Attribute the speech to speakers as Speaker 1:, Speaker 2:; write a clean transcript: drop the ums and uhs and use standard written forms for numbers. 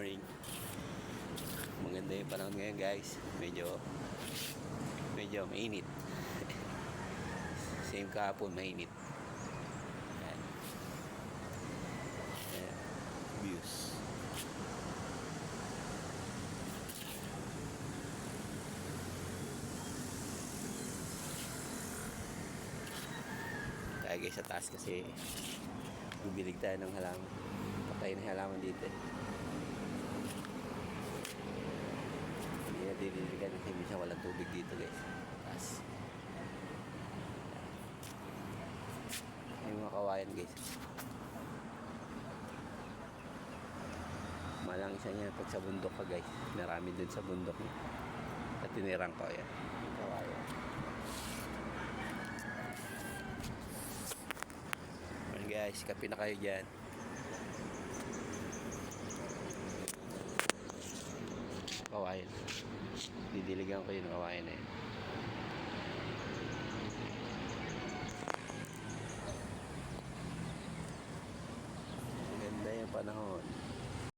Speaker 1: morning. Maganda yung panahon ngayon guys. Medyo mainit. Same kahapon, mainit. Ayan. Ayan. Views. Tayo guys sa taas kasi bibilig tayo ng halaman. Patay na halaman dito. Hindi na dililigan kasi minsan walang tubig dito guys. Taas. May mga kawayan guys. Malang isa niya pag sa bundok ka guys. Marami din sa bundok niya. At tinirang ko yan. Kawayan. Ayan guys, kape na kayo dyan. Kawayan. Didiligan ko yung kawayan na yun. Maganda yung panahon.